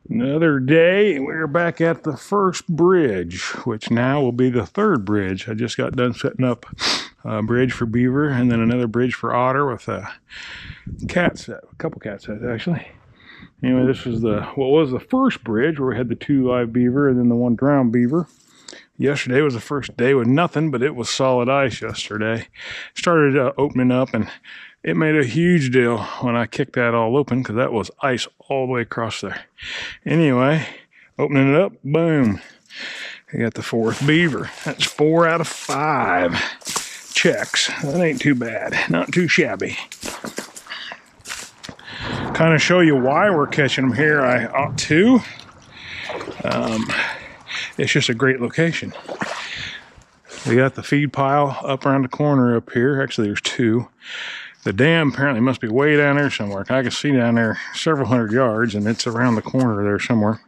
Another day, we're back at the first bridge, which now will be the third bridge. I just got done setting up a bridge for beaver and then another bridge for otter with a cat set, a couple cat sets actually. Anyway, this was what was the first bridge where we had the 2 live beaver and then the 1 drowned beaver. Yesterday was the first day with nothing, but it was solid ice yesterday. Started opening up, and it made a huge deal when I kicked that all open because that was ice all the way across there. Anyway, opening it up, boom. I got the 4th beaver. That's 4 out of 5 checks. That ain't too bad. Not too shabby. Kind of show you why we're catching them here, I ought to. It's just a great location. We got the feed pile up around the corner up here. Actually, there's 2. The dam apparently must be way down there somewhere. I can see down there several hundred yards, and it's around the corner there somewhere.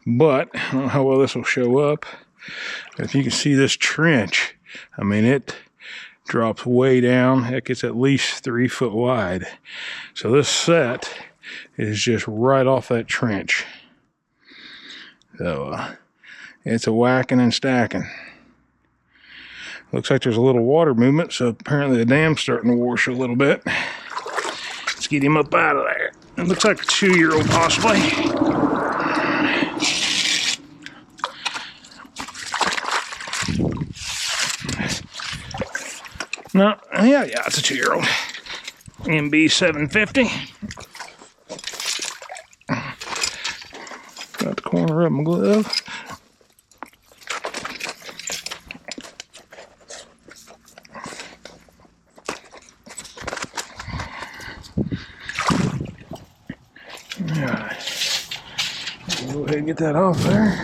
But I don't know how well this will show up. If you can see this trench, I mean, it drops way down. Heck, it's at least 3 foot wide. So this set is just right off that trench. So it's a whacking and stacking. Looks like there's a little water movement, so apparently the dam's starting to wash a little bit. Let's get him up out of there. It looks like a 2-year-old possibly. No, yeah, it's a 2-year-old. MB 750. Got the corner of my glove. Alright. Go ahead and get that off there.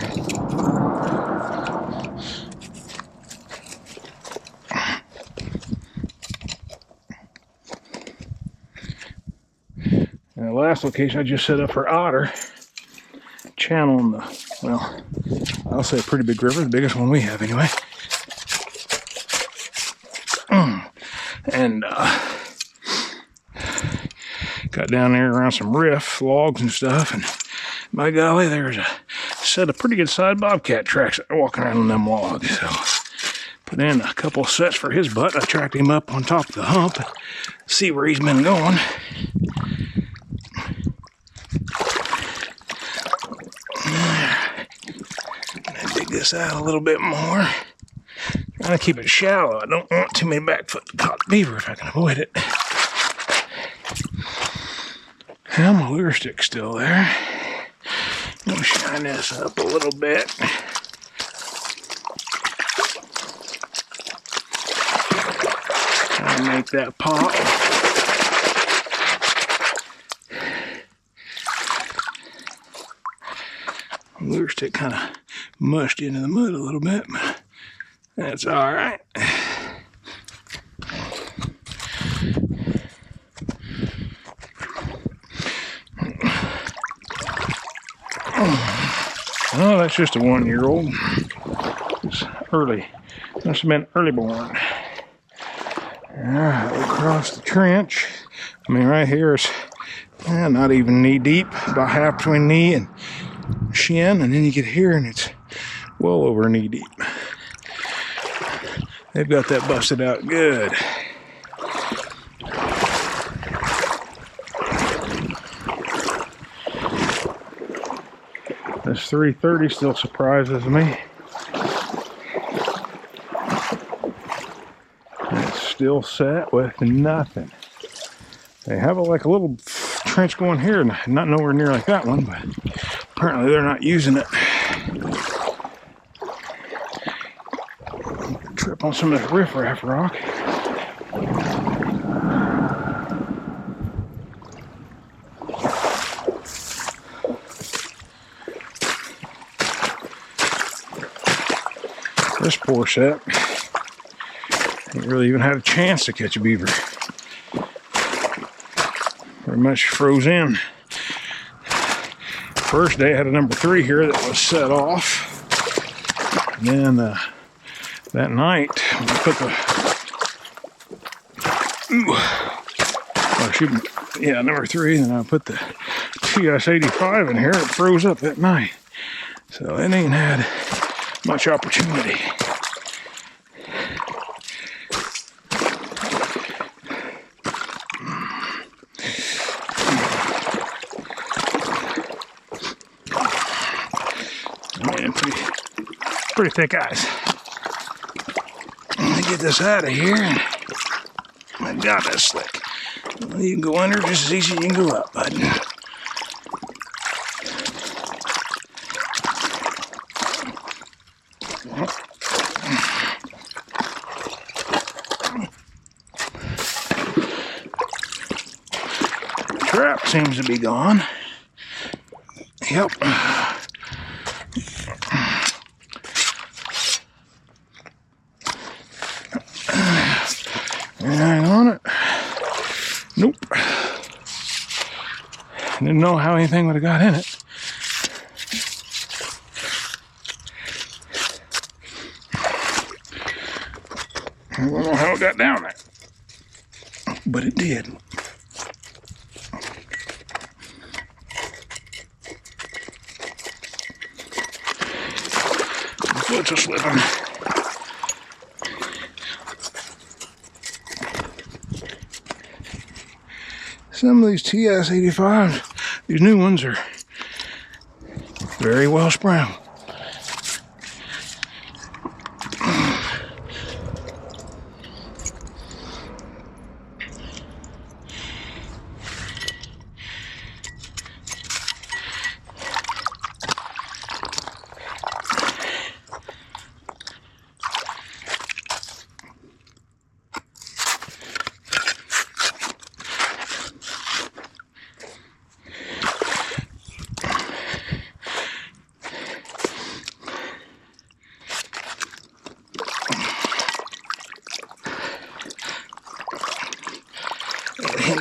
And the last location I just set up for otter. Channel in the, well, I'll say a pretty big river, the biggest one we have anyway. And got down there around some riff logs and stuff, and by golly, there's a set of pretty good side bobcat tracks that are walking around on them logs. So put in a couple sets for his butt. I tracked him up on top of the hump and see where he's been going. Dig this out a little bit more. Trying to keep it shallow. I don't want too many back foot caught beaver if I can avoid it. And my lure stick's still there. I'm gonna shine this up a little bit. Try to make that pop. Lure stick kind of mushed into the mud a little bit, but that's all right. Oh, that's just a 1-year-old. It's early. Must have been early born. All right, across the trench. I mean, right here is not even knee deep, about half between knee and shin, and then you get here and it's well over knee deep. They've got that busted out good. This 330 still surprises me. It's still set with nothing. They have like a little trench going here, not nowhere near like that one, but apparently they're not using it. Trip on some of this riffraff rock. This poor set didn't really even have a chance to catch a beaver. Pretty much froze in. First day I had a number 3 here that was set off. And then that night when I put the number 3, and I put the TS-85 in here. It froze up that night. So it ain't had much opportunity. Man, pretty thick ice. Let me get this out of here. My God, that's slick. Well, you can go under just as easy as you can go up, bud. Trap seems to be gone. Yep. Hang on it. Nope. Didn't know how anything would have got in it. I don't know how it got down there, but it did. The foot's a slipping. Some of these TS-85s, these new ones are very well sprung.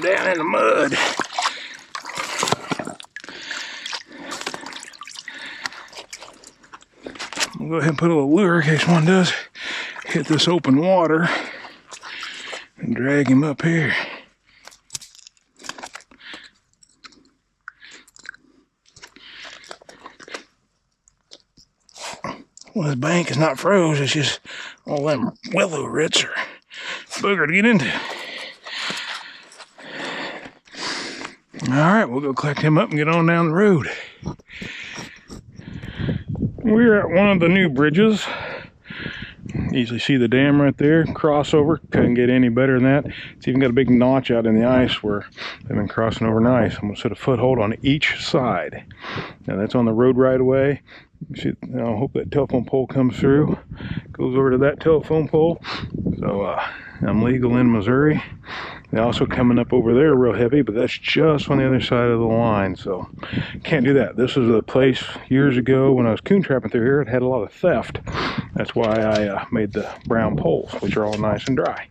Down in the mud. I'll go ahead and put a little lure in case one does hit this open water and drag him up here. Well, this bank is not froze, it's just all them willow roots are booger to get into. Alright, we'll go collect him up and get on down the road. We're at one of the new bridges. Easily see the dam right there. Crossover, couldn't get any better than that. It's even got a big notch out in the ice where they've been crossing over nice. I'm going to set a foothold on each side. Now that's on the road right away. You see, I hope that telephone pole comes through. Goes over to that telephone pole. So I'm legal in Missouri. They're also coming up over there real heavy, but that's just on the other side of the line, so can't do that. This is a place years ago when I was coon trapping through here. It had a lot of theft. That's why I made the brown poles, which are all nice and dry.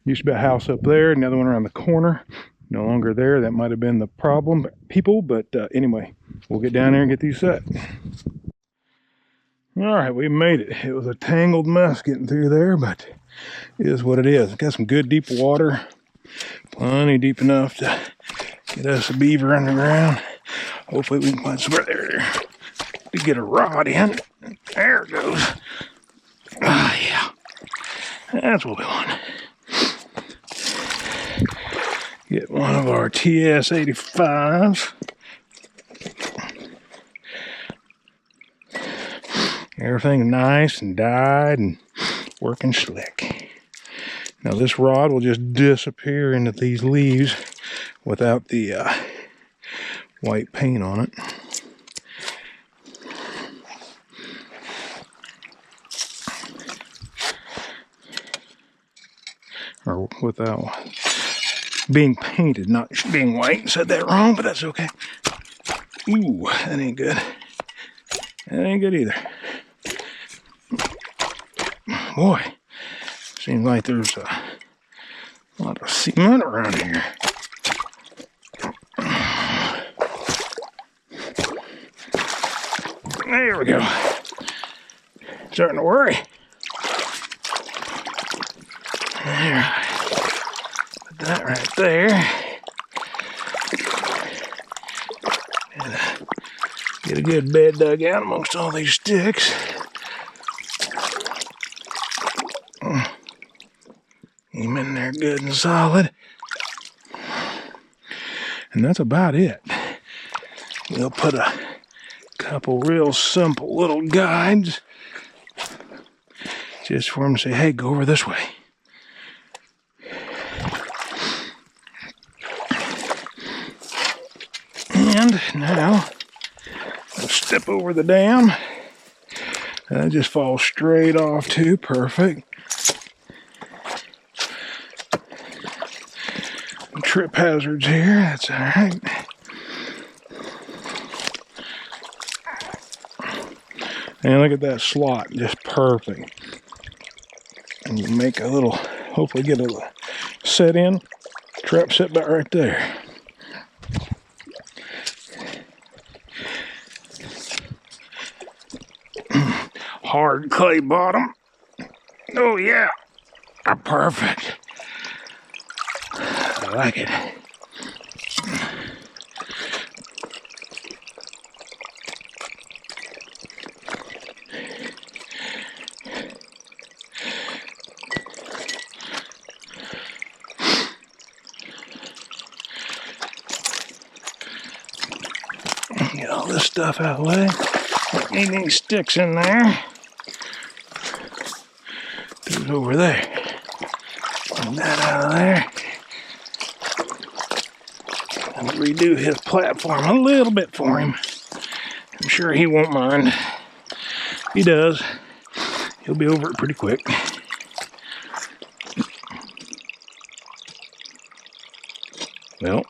Used to be a house up there, another one around the corner. No longer there. That might have been the problem, people, but anyway, we'll get down there and get these set. All right, we made it. It was a tangled mess getting through there, but it is what it is. Got some good deep water. Plenty deep enough to get us a beaver underground. Hopefully we can find somewhere there to get a rod in. There it goes. Ah, yeah. That's what we want. Get one of our TS-85s. Everything nice and dyed and working slick. Now this rod will just disappear into these leaves without the white paint on it. Or without being painted, not being white. Said that wrong, but that's okay. Ooh, that ain't good. That ain't good either. Boy. Seems like there's a lot of cement around here. There we go. Starting to worry. There. Put that right there. good bed dug out amongst all these sticks. Him in there good and solid. And that's about it. We'll put a couple real simple little guides just for him to say, hey, go over this way. And now, let's step over the dam. That just falls straight off too, perfect. Trip hazards here, that's all right. And look at that slot, just perfect. And you make a little, hopefully get a set in, trap set back right there. Hard clay bottom. Oh yeah, perfect. I like it. Get all this stuff out of the way. Don't need any sticks in there. Goes over there. Get that out of there. And redo his platform a little bit for him. I'm sure he won't mind. If he does, he'll be over it pretty quick. Well,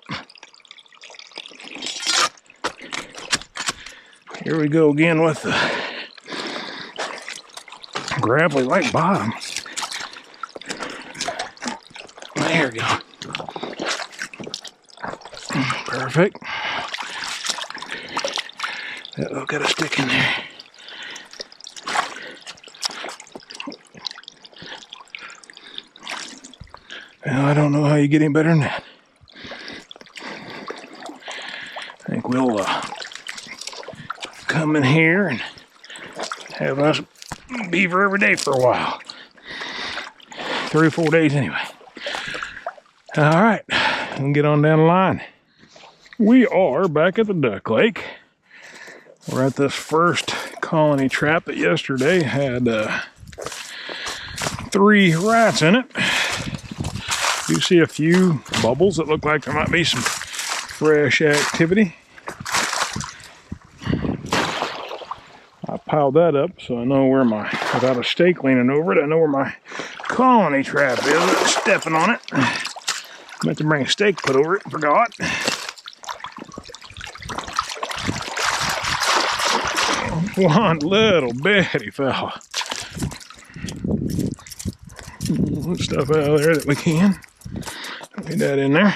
here we go again with the gravelly like bottom. There we go. Perfect. Uh-oh, got a stick in there. Well, I don't know how you get any better than that. I think we'll come in here and have us beaver every day for a while. 3 or 4 days anyway. All right, we'll get on down the line. We are back at the duck lake. We're at this first colony trap that yesterday had 3 rats in it. You see a few bubbles that look like there might be some fresh activity. I piled that up so I know where my, without a stake leaning over it, I know where my colony trap is. I'm stepping on it. Meant to bring a stake put over it, forgot. One little bitty fella. Put stuff out of there that we can. Get that in there.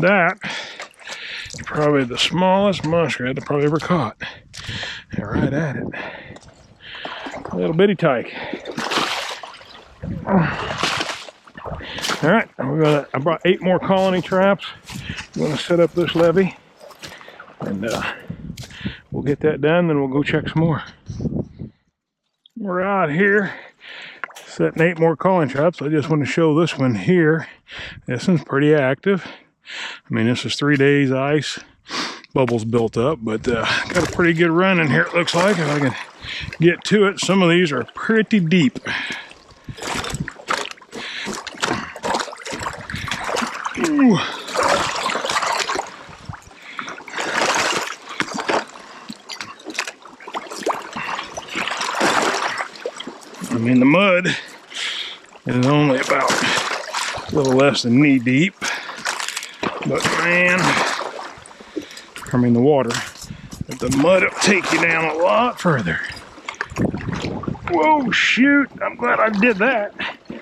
That is probably the smallest muskrat I've probably ever caught. And right at it. A little bitty tyke. All right, I brought 8 more colony traps. I'm gonna set up this levee, and we'll get that done. Then we'll go check some more. We're out here setting 8 more colony traps. I just want to show this one here. This one's pretty active. I mean, this is 3 days ice. Bubbles built up, but got a pretty good run in here. It looks like if I can get to it. Some of these are pretty deep. Ooh. I mean, the mud is only about a little less than knee deep, but man, I mean the water, but the mud will take you down a lot further. Whoa, shoot, I'm glad I did that. I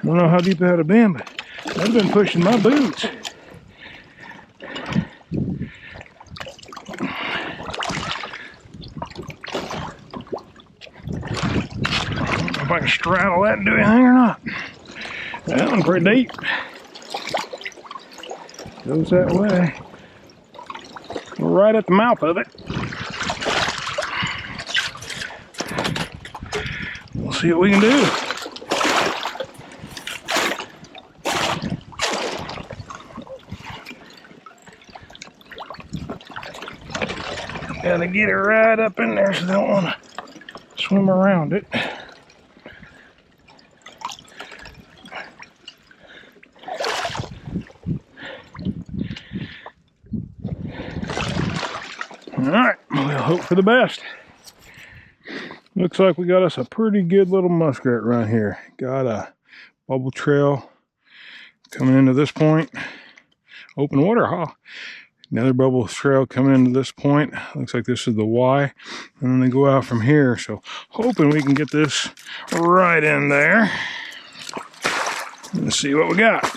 don't know how deep that would have been, but I've been pushing my boots. I don't know if I can straddle that and do anything or not. That one's pretty deep. Goes that way. We're right at the mouth of it. We'll see what we can do. Gotta get it right up in there so they don't want to swim around it. Alright, we'll hope for the best. Looks like we got us a pretty good little muskrat right here. Got a bubble trail coming into this point. Open water, huh? Another bubble trail coming into this point. Looks like this is the Y. And then they go out from here. So hoping we can get this right in there. Let's see what we got.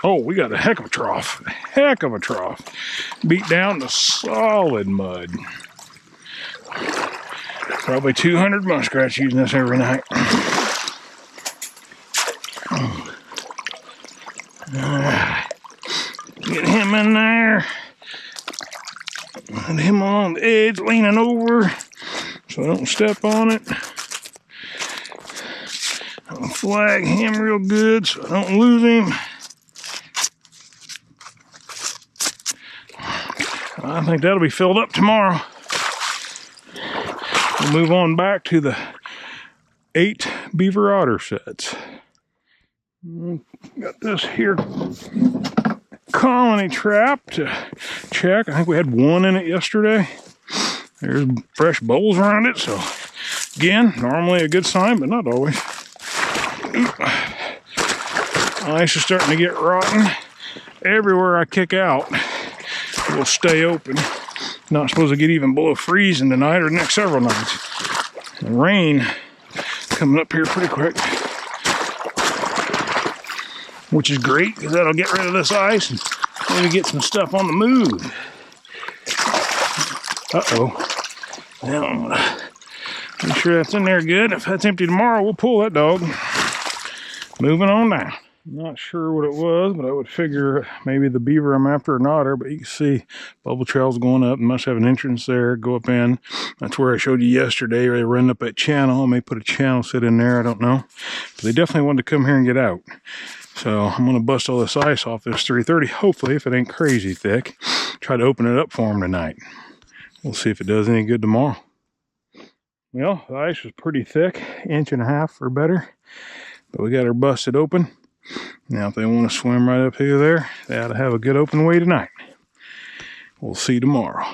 Oh, we got a heck of a trough. Heck of a trough. Beat down to solid mud. Probably 200 muskrats using this every night. Get him in there. And him on the edge, leaning over so I don't step on it. I'll flag him real good so I don't lose him. I think that'll be filled up tomorrow. We'll move on back to the 8 beaver otter sets. Got this here colony trap to check. I think we had one in it yesterday. There's fresh bowls around it, so again, normally a good sign, but not always. Ice is starting to get rotten. Everywhere I kick out will stay open. Not supposed to get even below freezing tonight or the next several nights. The rain coming up here pretty quick, which is great because that'll get rid of this ice and maybe get some stuff on the move. Uh-oh. Now I'm gonna make sure that's in there good. If that's empty tomorrow, we'll pull that dog. Moving on down. Not sure what it was, but I would figure maybe the beaver I'm after an otter, but you can see bubble trails going up. Must have an entrance there, go up in. That's where I showed you yesterday, where they run up that channel. I may put a channel set in there, I don't know. But they definitely wanted to come here and get out. So I'm gonna bust all this ice off this 330, hopefully, if it ain't crazy thick. Try to open it up for them tonight. We'll see if it does any good tomorrow. Well, the ice was pretty thick, 1.5 inches or better. But we got her busted open. Now, if they want to swim right up here there, they ought to have a good open way tonight. We'll see tomorrow.